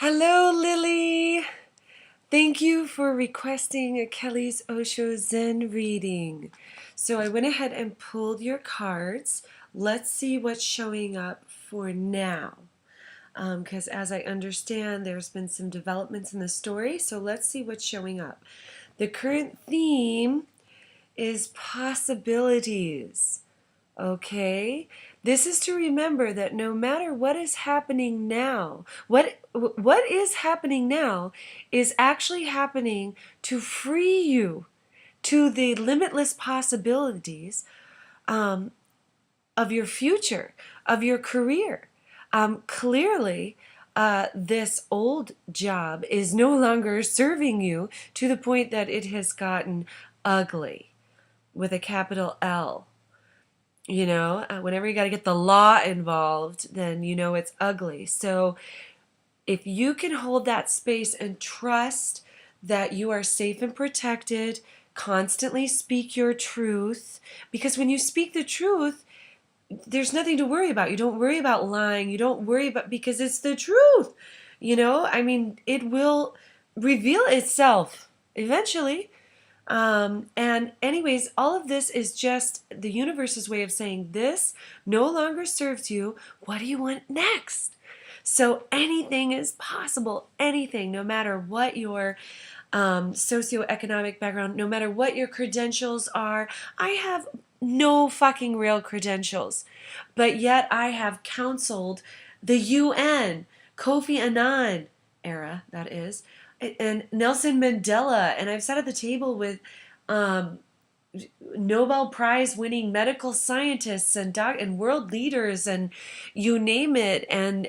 Hello, Lili. Thank you for requesting a Kelly's Osho Zen reading. So I went ahead and pulled your cards. Let's see what's showing up for now. Because as I understand, there's been some developments in the story. So let's see what's showing up. The current theme is possibilities. Okay? This is to remember that no matter what is happening now, what is happening now is actually happening to free you to the limitless possibilities um, of your future, of your career. Clearly, this old job is no longer serving you to the point that it has gotten ugly with a capital L. Whenever you got to get the law involved, then you know it's ugly. So if you can hold that space and trust that you are safe and protected, constantly speak your truth, because when you speak the truth, there's nothing to worry about. You don't worry about lying. You don't worry about, because it's the truth. It will reveal itself eventually. And anyways, all of this is just the universe's way of saying this no longer serves you. What do you want next? So anything is possible. Anything, no matter what your socioeconomic background, no matter what your credentials are. I have no fucking real credentials, but yet I have counseled the UN, Kofi Annan era, that is, and Nelson Mandela, and I've sat at the table with um, Nobel Prize winning medical scientists and world leaders and you name it, and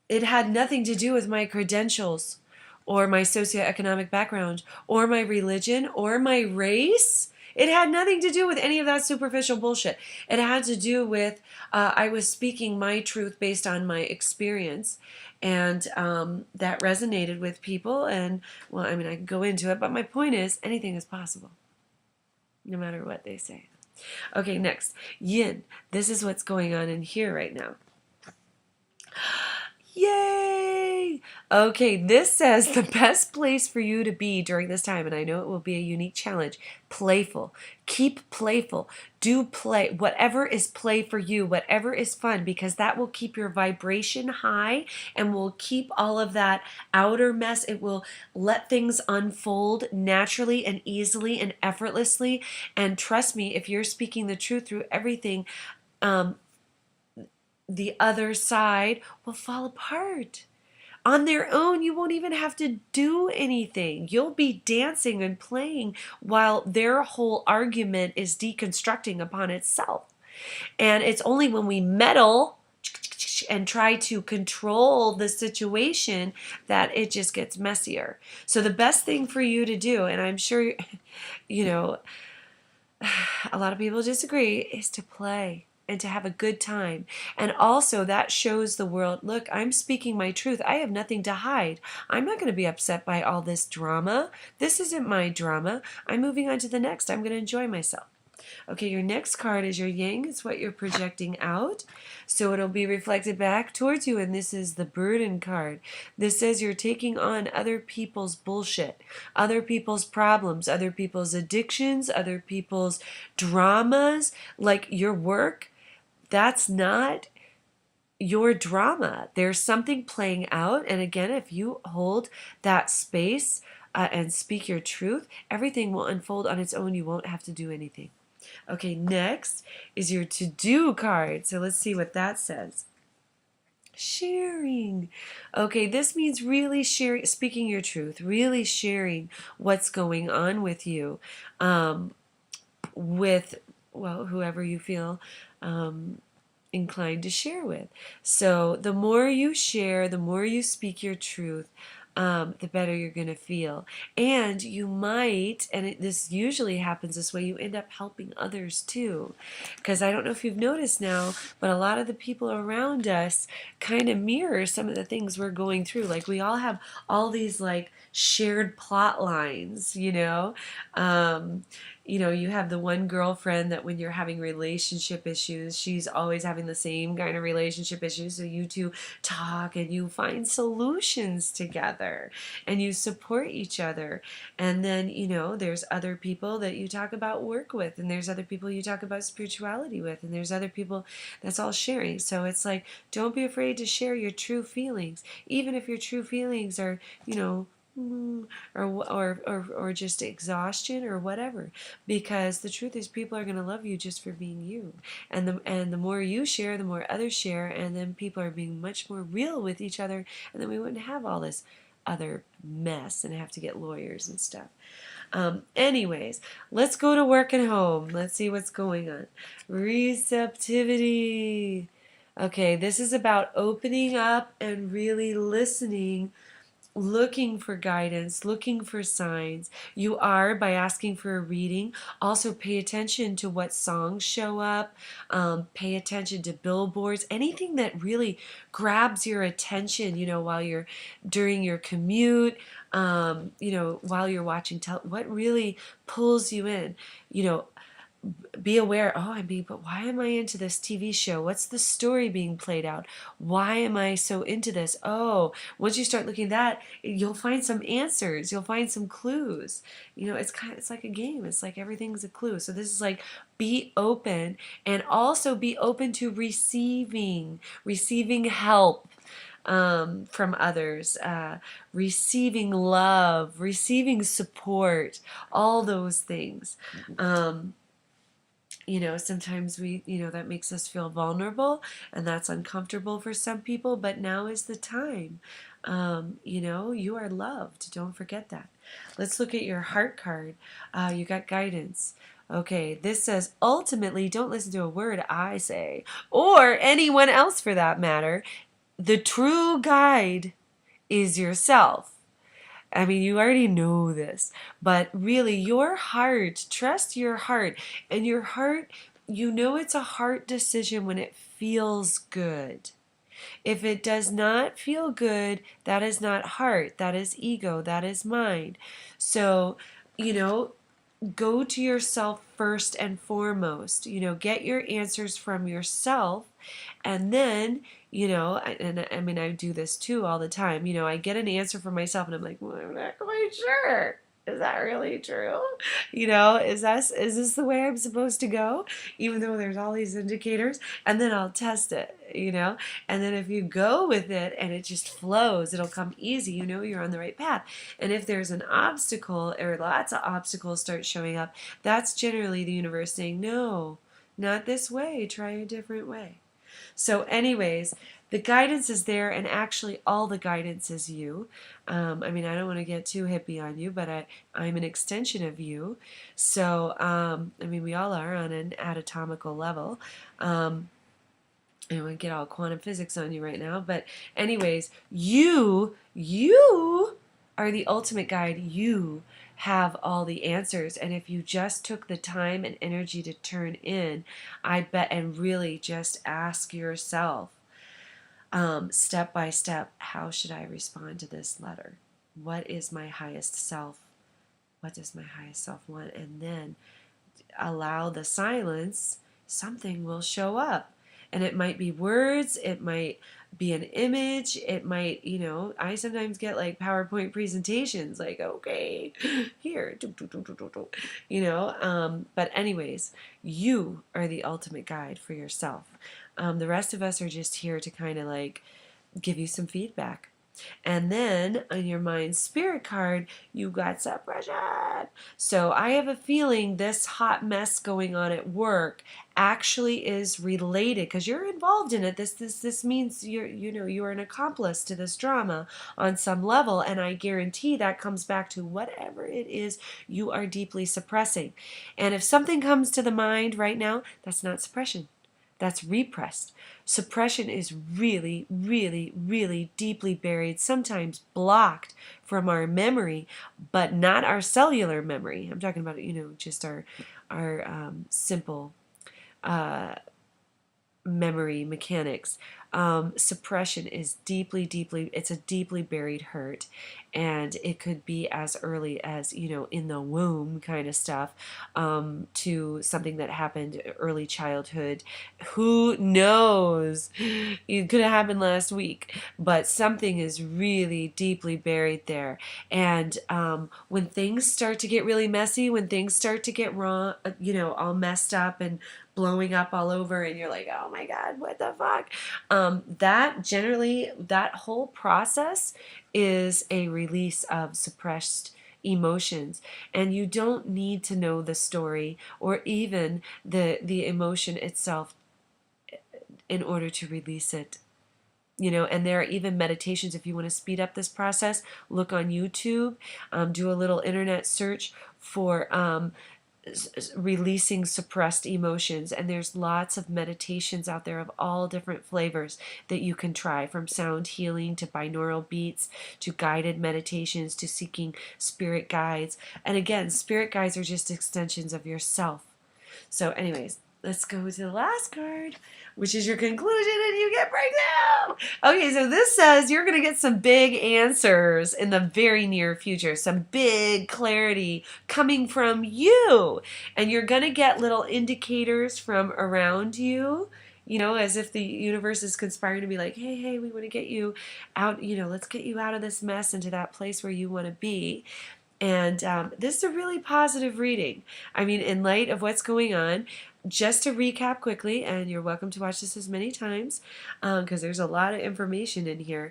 it had nothing to do with my credentials or my socioeconomic background or my religion or my race. It had nothing to do with any of that superficial bullshit. It had to do with I was speaking my truth based on my experience, and that resonated with people. And, well, I can go into it, but my point is anything is possible, no matter what they say. Okay, next. Yin. This is what's going on in here right now. Yay! Okay, this says the best place for you to be during this time, and I know it will be a unique challenge, playful. Keep playful. Do play. Whatever is play for you, whatever is fun, because that will keep your vibration high and will keep all of that outer mess. It will let things unfold naturally and easily and effortlessly. And trust me, if you're speaking the truth through everything, the other side will fall apart. On their own, you won't even have to do anything. You'll be dancing and playing while their whole argument is deconstructing upon itself. And it's only when we meddle and try to control the situation that it just gets messier. So the best thing for you to do, and I'm sure, a lot of people disagree, is to play and to have a good time. And also that shows the world, look, I'm speaking my truth. I have nothing to hide. I'm not going to be upset by all this drama. This isn't my drama. I'm moving on to the next. I'm going to enjoy myself. Okay, your next card is your yang. It's what you're projecting out. So it'll be reflected back towards you, and this is the burden card. This says you're taking on other people's bullshit, other people's problems, other people's addictions, other people's dramas, like your work. That's not your drama. There's something playing out. And again, if you hold that space and speak your truth, everything will unfold on its own. You won't have to do anything. Okay, next is your to-do card. So let's see what that says. Sharing. Okay, this means really sharing, speaking your truth, really sharing what's going on with you, with, well, whoever you feel inclined to share with. So the more you share, the more you speak your truth, the better you're going to feel. And you might, and this usually happens this way, you end up helping others too. Because I don't know if you've noticed now, but a lot of the people around us kind of mirror some of the things we're going through. Like we all have all these like shared plot lines, you have the one girlfriend that when you're having relationship issues, she's always having the same kind of relationship issues. So you two talk and you find solutions together and you support each other. And then, there's other people that you talk about work with, and there's other people you talk about spirituality with, and there's other people that's all sharing. So it's like, don't be afraid to share your true feelings, even if your true feelings are, or just exhaustion or whatever, because the truth is people are going to love you just for being you, and the more you share, the more others share, and then people are being much more real with each other, and then we wouldn't have all this other mess and have to get lawyers and stuff. Anyways, let's go to work and home. Let's see what's going on. Receptivity. Okay, this is about opening up and really listening, looking for guidance, looking for signs. You are, by asking for a reading. Also pay attention to what songs show up. Pay attention to billboards, anything that really grabs your attention, while you're during your commute, while you're watching what really pulls you in. Be aware, but why am I into this TV show? What's the story being played out? Why am I so into this? Oh, once you start looking at that, you'll find some answers. You'll find some clues. It's like a game. It's like everything's a clue. So this is like, be open, and also be open to receiving help from others, receiving love, receiving support, all those things. Sometimes that makes us feel vulnerable, and that's uncomfortable for some people, but now is the time. You are loved. Don't forget that. Let's look at your heart card. You got guidance. Okay, this says, ultimately, don't listen to a word I say, or anyone else for that matter. The true guide is yourself. I mean, you already know this, but really, your heart, trust your heart. And your heart, it's a heart decision when it feels good. If it does not feel good, that is not heart, that is ego, that is mind. So, go to yourself first and foremost. Get your answers from yourself, and then, and I mean, I do this too all the time. I get an answer for myself and I'm like, well, I'm not quite sure. Is that really true? Is this the way I'm supposed to go? Even though there's all these indicators, and then I'll test it, and then if you go with it and it just flows, it'll come easy. You're on the right path. And if there's an obstacle or lots of obstacles start showing up, that's generally the universe saying, no, not this way, try a different way. So anyways, the guidance is there, and actually all the guidance is you. I mean, I don't want to get too hippie on you, but I'm an extension of you. So, I mean, we all are on an anatomical level. I don't want to get all quantum physics on you right now, but anyways, you are the ultimate guide. You have all the answers, and if you just took the time and energy to turn in, I bet, and really just ask yourself, step by step, how should I respond to this letter? What is my highest self? What does my highest self want? And then allow the silence. Something will show up. And it might be words, it might be an image, it might, I sometimes get like PowerPoint presentations, like, okay, here, but anyways, you are the ultimate guide for yourself. The rest of us are just here to kind of like give you some feedback. And then on your mind spirit card, you got suppression. So I have a feeling this hot mess going on at work actually is related, because you're involved in it. This means you're an accomplice to this drama on some level, and I guarantee that comes back to whatever it is you are deeply suppressing. And if something comes to the mind right now, that's not suppression. That's repressed. Suppression is really, really, really deeply buried, sometimes blocked from our memory, but not our cellular memory. I'm talking about, just our simple memory mechanics. suppression is it's a deeply buried hurt, and it could be as early as, in the womb kind of stuff, to something that happened early childhood. Who knows? It could have happened last week, but something is really deeply buried there. And when things start to get really messy, when things start to get wrong, all messed up and blowing up all over, and you're like, oh my God, what the fuck? That whole process is a release of suppressed emotions, and you don't need to know the story or even the emotion itself in order to release it. And there are even meditations. If you want to speed up this process, look on YouTube, do a little internet search for releasing suppressed emotions, and there's lots of meditations out there of all different flavors that you can try, from sound healing to binaural beats to guided meditations to seeking spirit guides. And again, spirit guides are just extensions of yourself. So anyways, let's go to the last card, which is your conclusion, and you get breakdown. Okay, so this says you're going to get some big answers in the very near future, some big clarity coming from you. And you're going to get little indicators from around you, as if the universe is conspiring to be like, hey, we want to get you out, let's get you out of this mess into that place where you want to be. And this is a really positive reading. I mean, in light of what's going on, just to recap quickly, and you're welcome to watch this as many times because there's a lot of information in here.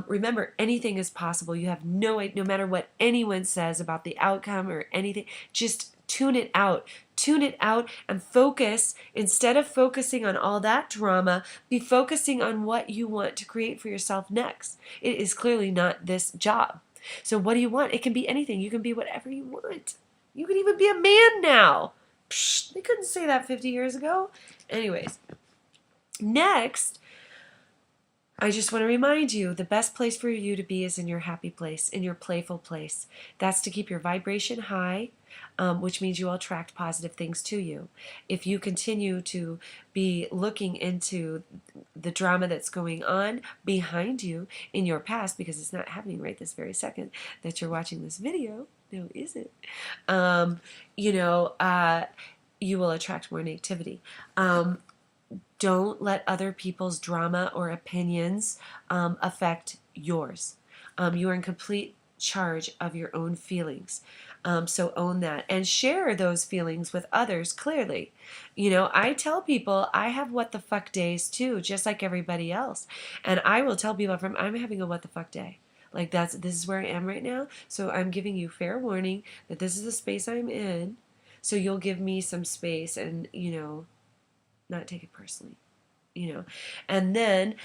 Remember, anything is possible. You have no matter what anyone says about the outcome or anything, just tune it out. Tune it out and focus. Instead of focusing on all that drama, be focusing on what you want to create for yourself next. It is clearly not this job. So what do you want? It can be anything. You can be whatever you want. You can even be a man now. Psh, they couldn't say that 50 years ago. Anyways, next, I just want to remind you, the best place for you to be is in your happy place, in your playful place. That's to keep your vibration high, which means you will attract positive things to you. If you continue to be looking into the drama that's going on behind you in your past, because it's not happening right this very second that you're watching this video, no, is it? You will attract more negativity. Don't let other people's drama or opinions affect yours. You are in complete charge of your own feelings. So own that and share those feelings with others clearly. I tell people I have what the fuck days too, just like everybody else. And I will tell people I'm having a what the fuck day. Like this is where I am right now. So I'm giving you fair warning that this is the space I'm in. So you'll give me some space and, not take it personally, And then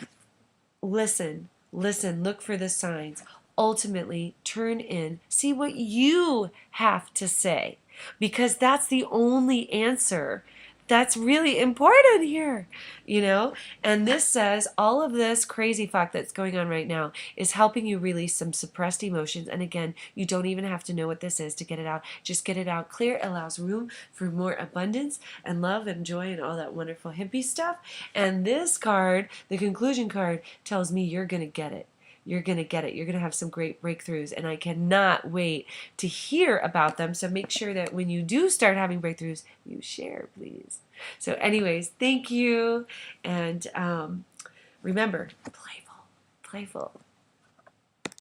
listen, look for the signs. Ultimately, turn in, see what you have to say, because that's the only answer that's really important here, And this says all of this crazy fuck that's going on right now is helping you release some suppressed emotions. And again, you don't even have to know what this is to get it out. Just get it out clear. It allows room for more abundance and love and joy and all that wonderful hippie stuff. And this card, the conclusion card, tells me you're going to get it. You're going to get it. You're going to have some great breakthroughs, and I cannot wait to hear about them. So make sure that when you do start having breakthroughs, you share, please. So anyways, thank you. And remember, playful.